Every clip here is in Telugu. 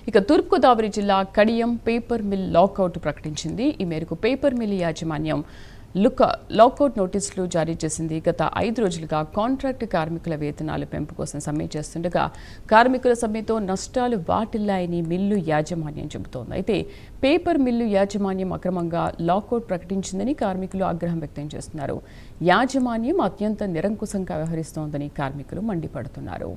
ఇక తూర్పుగోదావరి జిల్లా కడియం పేపర్ మిల్ లాకౌట్ ప్రకటించింది. ఈ మేరకు పేపర్ మిల్ యాజమాన్యం లాకౌట్ నోటీసులు జారీ చేసింది. గత 5 రోజులుగా కాంట్రాక్ట్ కార్మికుల వేతనాల పెంపు కోసం సమ్మె చేస్తుండగా కార్మికుల సమ్మెతో నష్టాలు వాటిల్లాయని మిల్లు యాజమాన్యం చెబుతోంది. అయితే పేపర్ మిల్లు యాజమాన్యం అక్రమంగా లాకౌట్ ప్రకటించిందని కార్మికులు ఆగ్రహం వ్యక్తం చేస్తున్నారు. యాజమాన్యం అత్యంత నిరంకుశంగా వ్యవహరిస్తోందని కార్మికులు మండిపడుతున్నారు.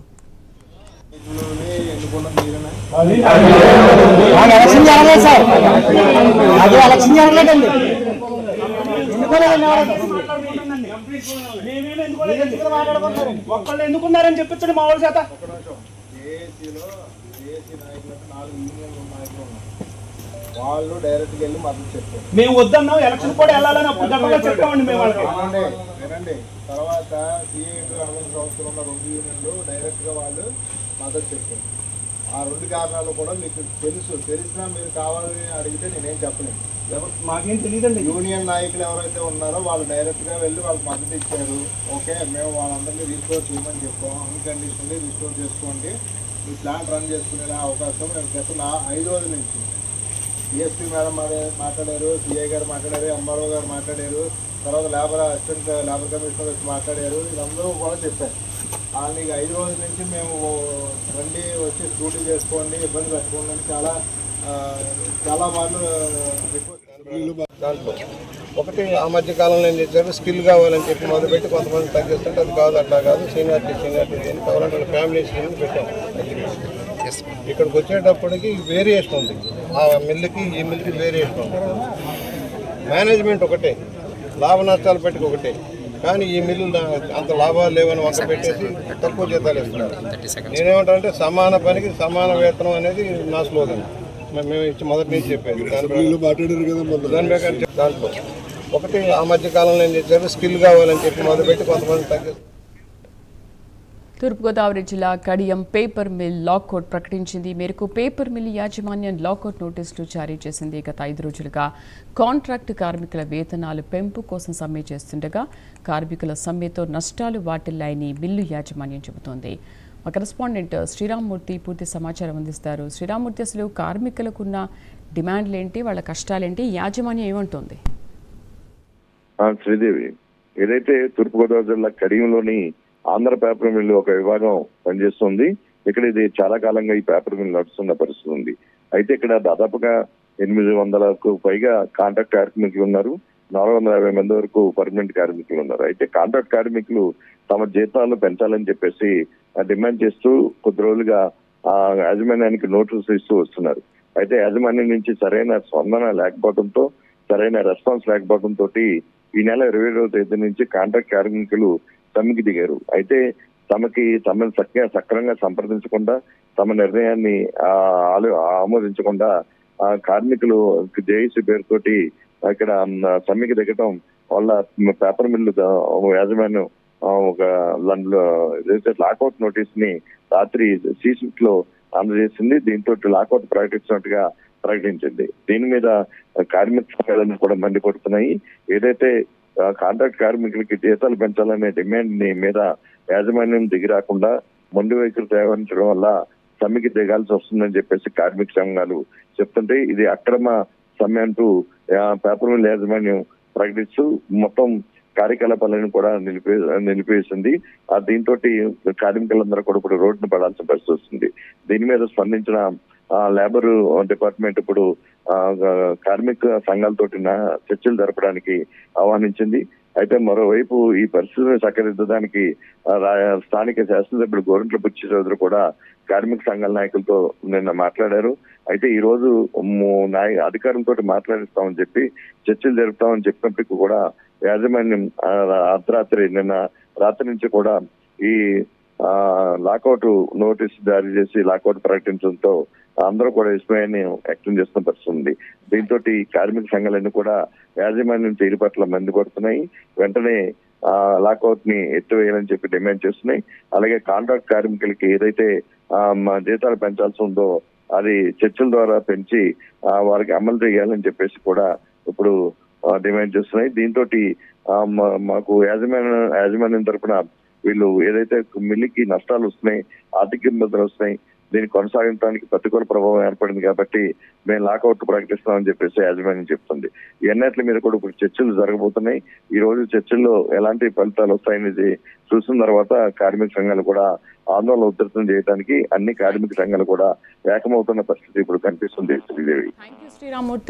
ఒక్కళ్ళు ఎందుకున్నారని చెప్పించండి మా వాళ్ళ చేత. వాళ్ళు డైరెక్ట్ గా వెళ్ళి మద్దతు చెప్పారు. మేము వద్దన్నాం, ఎలక్షన్ కూడా వెళ్ళాలని అప్పుడు గతంలో చెప్పామండి మేము వాళ్ళకి. వినండి, తర్వాత సిఐటి 60 సంవత్సరం ఉన్న 2 యూనియన్లు డైరెక్ట్ గా వాళ్ళు మద్దతు చెప్పారు. ఆ 2 కారణాలు కూడా మీకు తెలిసినా మీరు కావాలని అడిగితే నేనేం చెప్పలేను. మాకేం తెలియదండి. యూనియన్ నాయకులు ఎవరైతే ఉన్నారో వాళ్ళు డైరెక్ట్ గా వెళ్ళి వాళ్ళకి మద్దతు ఇచ్చారు. ఓకే, మేము వాళ్ళందరినీ రిస్టోర్ చేయమని చెప్పాం. అన్కండిషనల్లీ రిస్టోర్ చేసుకోండి, మీ ప్లాంట్ రన్ చేసుకునే అవకాశం మేము గత 5 రోజుల నుంచి డిఎస్పీ మేడం మాట్లాడారు, సిఐ గారు మాట్లాడారు, ఎంఆర్ఓ గారు మాట్లాడారు, తర్వాత అసిస్టెంట్ లేబర్ కమిషనర్ వచ్చి మాట్లాడారు. వీళ్ళందరూ కూడా చెప్పారు. వాళ్ళని 5 రోజుల నుంచి మేము రండి, వచ్చి డ్యూటీ చేసుకోండి, ఇబ్బంది పెట్టుకోండి అని చాలా మార్లు రిక్వెస్ట్. దాంట్లో ఒకటి ఆ మధ్య కాలంలో ఏం చేశారు, స్కిల్ కావాలని చెప్పి మొదలుపెట్టి కొంతమంది తగ్గిస్తుంటే అది కాదు, అట్లా కాదు, సీనియారిటీ అని కావాలంటే ఫ్యామిలీ స్కీమ్ పెట్టాం. ఇక్కడికి వచ్చేటప్పటికి వేరియేషన్ ఉంది. ఆ మిల్లుకి ఈ మిల్లుకి వేరియేషన్ ఉంది. మేనేజ్మెంట్ ఒకటే, లాభ నష్టాలు పెట్టుకు ఒకటే, కానీ ఈ మిల్లు అంత లాభాలు లేవని వంక పెట్టేసి తక్కువ జీతాలు ఇస్తున్నారు. నేనేమంటానంటే సమాన పనికి సమాన వేతనం అనేది నా స్లోగన్. మేము మొదటి నుంచి చెప్పేది. దాంట్లో ఒకటి ఆ మధ్య కాలంలో ఏం చేశారు, స్కిల్ కావాలని చెప్పి మొదలుపెట్టి కొంతమంది తగ్గిస్తారు. తూర్పుగోదావరి జిల్లా కడియం పేపర్ మిల్ లాకౌట్ ప్రకటించింది. మేరకు పేపర్ మిల్ యాజమాన్యం లాకౌట్ నోటీసులు జారీ చేసింది. గత 5 రోజులుగా కాంట్రాక్ట్ కార్మికుల వేతనాలు పెంపు కోసం సమ్మె చేస్తుండగా కార్మికుల సమ్మెతో నష్టాలు వాటిల్లాయని మిల్లు యాజమాన్యం చెబుతోంది. మా కరెస్పాండెంట్ శ్రీరామ్మూర్తి పూర్తి సమాచారం అందిస్తారు. శ్రీరామ్మూర్తి, అసలు కార్మికులకున్న డిమాండ్లేంటి, వాళ్ళ కష్టాలేంటి, యాజమాన్యం ఏమంటోంది? శ్రీదేవి, ఏదైతే తూర్పుగోదావరి జిల్లా కడియంలోని ఆంధ్ర పేపర్ మిల్లు ఒక విభాగం పనిచేస్తుంది. ఇక్కడ ఇది చాలా కాలంగా ఈ పేపర్ మిల్ నడుస్తున్న పరిస్థితి ఉంది. అయితే ఇక్కడ దాదాపుగా 800కు పైగా కాంట్రాక్ట్ కార్మికులు ఉన్నారు. 450 మంది వరకు పర్మనెంట్ కార్మికులు ఉన్నారు. అయితే కాంట్రాక్ట్ కార్మికులు తమ జీతాలు పెంచాలని చెప్పేసి డిమాండ్ చేస్తూ కొద్ది రోజులుగా ఆ యాజమాన్యానికి నోటీసులు ఇస్తూ వస్తున్నారు. అయితే యాజమాన్యం నుంచి సరైన స్పందన లేకపోవడంతో, సరైన రెస్పాన్స్ లేకపోవడంతో ఈ నెల 27వ తేదీ నుంచి కాంట్రాక్ట్ కార్మికులు సమ్మెకి దిగారు. అయితే తమను సక్రమంగా సంప్రదించకుండా, తమ నిర్ణయాన్ని ఆమోదించకుండా కార్మికులు జేఏసీ పేరుతోటి ఇక్కడ సమ్మెకి దిగటం వల్ల పేపర్ మిల్లు యాజమాన్యం ఒక లాకౌట్ నోటీస్ ని రాత్రి సీషిఫ్ట్ లో అందజేసింది. దీంతో లాకౌట్ ప్రకటించింది. దీని మీద కార్మిక సంఘాలను కూడా మండిపడుతున్నాయి. ఏదైతే కాంట్రాక్ట్ కార్మికులకి జీతాలు పెంచాలనే డిమాండ్ మీద యాజమాన్యం దిగి రాకుండా మొండి వైఖరి వ్యవహరించడం వల్ల సమ్మెకి దిగాల్సి వస్తుందని చెప్పేసి కార్మిక సంఘాలు చెప్తుంటే, ఇది అక్రమ సమ్మె అంటూ పేపర్ మిల్ యాజమాన్యం ప్రకటిస్తూ మొత్తం కార్యకలాపాలను కూడా నిలిపేసింది. దీంతో కార్మికులందరూ కూడా ఇప్పుడు రోడ్డును పడాల్సిన పరిస్థితి వస్తుంది. దీని మీద స్పందించిన లేబర్ డిపార్ట్మెంట్ ఇప్పుడు కార్మిక సంఘాలతోటి చర్చలు జరపడానికి ఆహ్వానించింది. అయితే మరోవైపు ఈ పరిస్థితిని చక్కదిద్దడానికి స్థానిక శాసనసభ్యుడు గోరంట్ల బుచ్చి చౌదరి కూడా కార్మిక సంఘాల నాయకులతో నిన్న మాట్లాడారు. అయితే ఈ రోజు అధికారులతో మాట్లాడిస్తామని చెప్పి చర్చలు జరుపుతామని చెప్పినప్పటికీ కూడా యాజమాన్యం నిన్న రాత్రి నుంచి కూడా ఈ లాకౌట్ నోటీస్ జారీ చేసి లాకౌట్ ప్రకటించడంతో అందరూ కూడా విస్మయాన్ని వ్యక్తం చేస్తున్న పరిస్థితి ఉంది. దీంతో కార్మిక సంఘాలన్నీ కూడా యాజమాన్యం తీరు పట్ల మండిపడుతున్నాయి. వెంటనే లాకౌట్ ని ఎత్తివేయాలని చెప్పి డిమాండ్ చేస్తున్నాయి. అలాగే కాంట్రాక్ట్ కార్మికులకి ఏదైతే జీతాలు పెంచాల్సి ఉందో అది చర్చల ద్వారా పెంచి వారికి అమలు చేయాలని చెప్పేసి కూడా ఇప్పుడు డిమాండ్ చేస్తున్నాయి. దీంతో మాకు యాజమాన్యం తరఫున వీళ్ళు ఏదైతే మిల్లుకి నష్టాలు వస్తున్నాయి, ఆర్థిక ఇబ్బందులు వస్తున్నాయి, దీన్ని కొనసాగించడానికి ప్రతికూల ప్రభావం ఏర్పడింది కాబట్టి మేము లాకౌట్ ప్రకటిస్తామని చెప్పేసి యాజమాన్యం చెప్తుంది. ఎన్నట్ల మీద కూడా ఇప్పుడు చర్చలు జరగబోతున్నాయి. ఈ రోజు చర్చల్లో ఎలాంటి ఫలితాలు వస్తాయనేది చూసిన తర్వాత కార్మిక సంఘాలు కూడా ఆందోళన ఉధృతం చేయడానికి అన్ని కార్మిక సంఘాలు కూడా ఏకమవుతున్న పరిస్థితి ఇప్పుడు కనిపిస్తుంది. శ్రీదేవి. Thank you Sriramurthy.